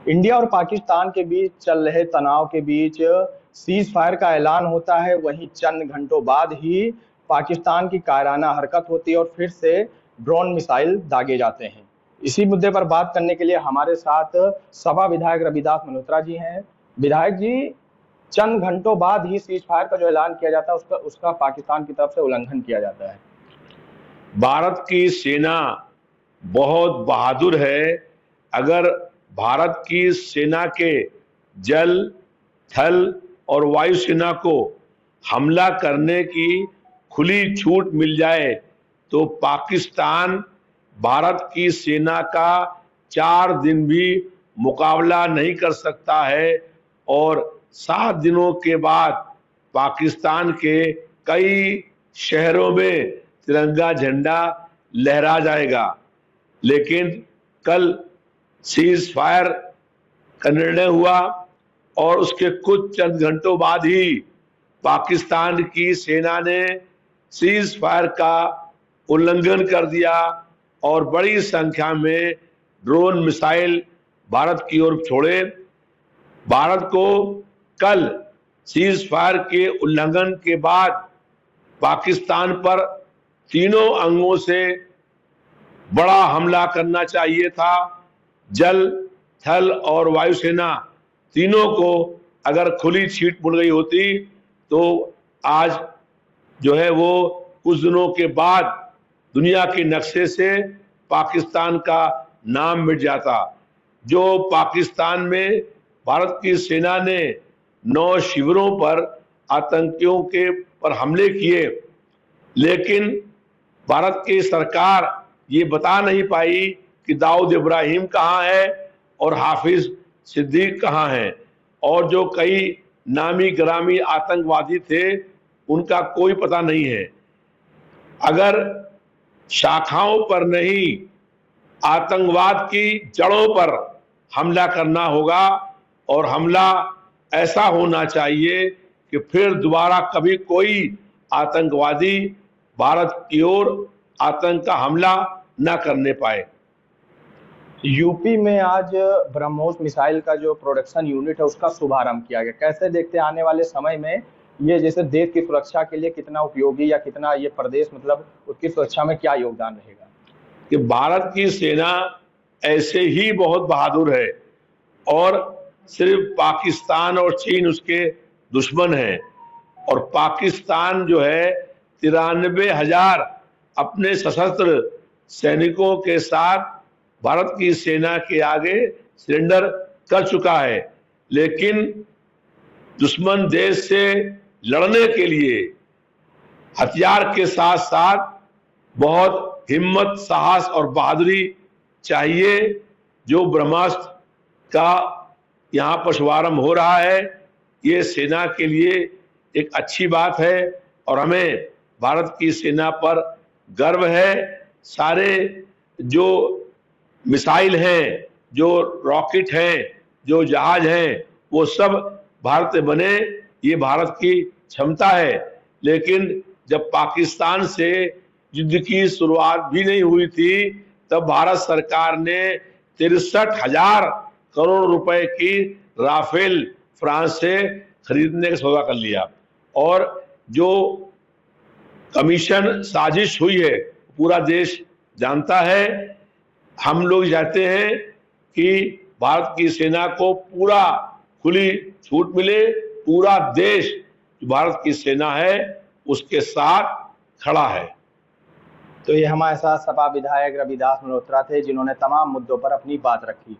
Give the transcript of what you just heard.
India और पाकिस्तान के बीच चल रहे तनाव के बीच सीज फायर का ऐलान होता है। वहीं चंद घंटों बाद ही पाकिस्तान की कायराना हरकत होती है और फिर से ड्रोन मिसाइल दागे जाते हैं। इसी मुद्दे पर बात करने के लिए हमारे साथ सपा विधायक रविदास मल्होत्रा जी हैं। विधायक जी, चंद घंटों बाद ही सीज फायर का जो ऐलान किया जाता है उसका उसका पाकिस्तान की तरफ से उल्लंघन किया जाता है। भारत की सेना बहुत बहादुर है। अगर भारत की सेना के जल, थल और वायुसेना को हमला करने की खुली छूट मिल जाए तो पाकिस्तान भारत की सेना का 4 दिन भी मुकाबला नहीं कर सकता है और 7 दिनों के बाद पाकिस्तान के कई शहरों में तिरंगा झंडा लहरा जाएगा। लेकिन कल सीज फायर का निर्णय हुआ और उसके कुछ चंद घंटों बाद ही पाकिस्तान की सेना ने सीज फायर का उल्लंघन कर दिया और बड़ी संख्या में ड्रोन मिसाइल भारत की ओर छोड़े। भारत को कल सीज फायर के उल्लंघन के बाद पाकिस्तान पर तीनों अंगों से बड़ा हमला करना चाहिए था। जल, थल और वायुसेना तीनों को अगर खुली छीट मिल गई होती तो आज जो है वो कुछ दिनों के बाद दुनिया के नक्शे से पाकिस्तान का नाम मिट जाता। जो पाकिस्तान में भारत की सेना ने 9 शिविरों पर आतंकियों के पर हमले किए, लेकिन भारत की सरकार ये बता नहीं पाई कि दाऊद इब्राहिम कहाँ है और हाफिज सिद्दीक कहाँ है, और जो कई नामी गिरामी आतंकवादी थे उनका कोई पता नहीं है। अगर शाखाओं पर नहीं, आतंकवाद की जड़ों पर हमला करना होगा और हमला ऐसा होना चाहिए कि फिर दोबारा कभी कोई आतंकवादी भारत की ओर आतंक का हमला न करने पाए। यूपी में आज ब्रह्मोस मिसाइल का जो प्रोडक्शन यूनिट है उसका शुभारंभ किया गया। कैसे देखते हैं आने वाले समय में ये जैसे देश की सुरक्षा के लिए कितना उपयोगी या कितना ये प्रदेश मतलब उसकी सुरक्षा में क्या योगदान रहेगा? कि भारत की सेना ऐसे ही बहुत बहादुर है और सिर्फ पाकिस्तान और चीन उसके दुश्मन हैं, और पाकिस्तान जो है 93,000 अपने सशस्त्र सैनिकों के साथ भारत की सेना के आगे सरेंडर कर चुका है। लेकिन दुश्मन देश से लड़ने के लिए हथियार के साथ साथ बहुत हिम्मत, साहस और बहादुरी चाहिए। जो ब्रह्मास्त्र का यहाँ पर शुभारंभ हो रहा है ये सेना के लिए एक अच्छी बात है और हमें भारत की सेना पर गर्व है। सारे जो मिसाइल हैं, जो रॉकेट हैं, जो जहाज हैं, वो सब भारत से बने, ये भारत की क्षमता है। लेकिन जब पाकिस्तान से युद्ध की शुरुआत भी नहीं हुई थी तब भारत सरकार ने 63,000 करोड़ रुपए की राफेल फ्रांस से खरीदने का सौदा कर लिया, और जो कमीशन साजिश हुई है पूरा देश जानता है। हम लोग चाहते हैं कि भारत की सेना को पूरा खुली छूट मिले। पूरा देश जो भारत की सेना है उसके साथ खड़ा है। तो ये हमारे साथ सपा विधायक रविदास मल्होत्रा थे जिन्होंने तमाम मुद्दों पर अपनी बात रखी।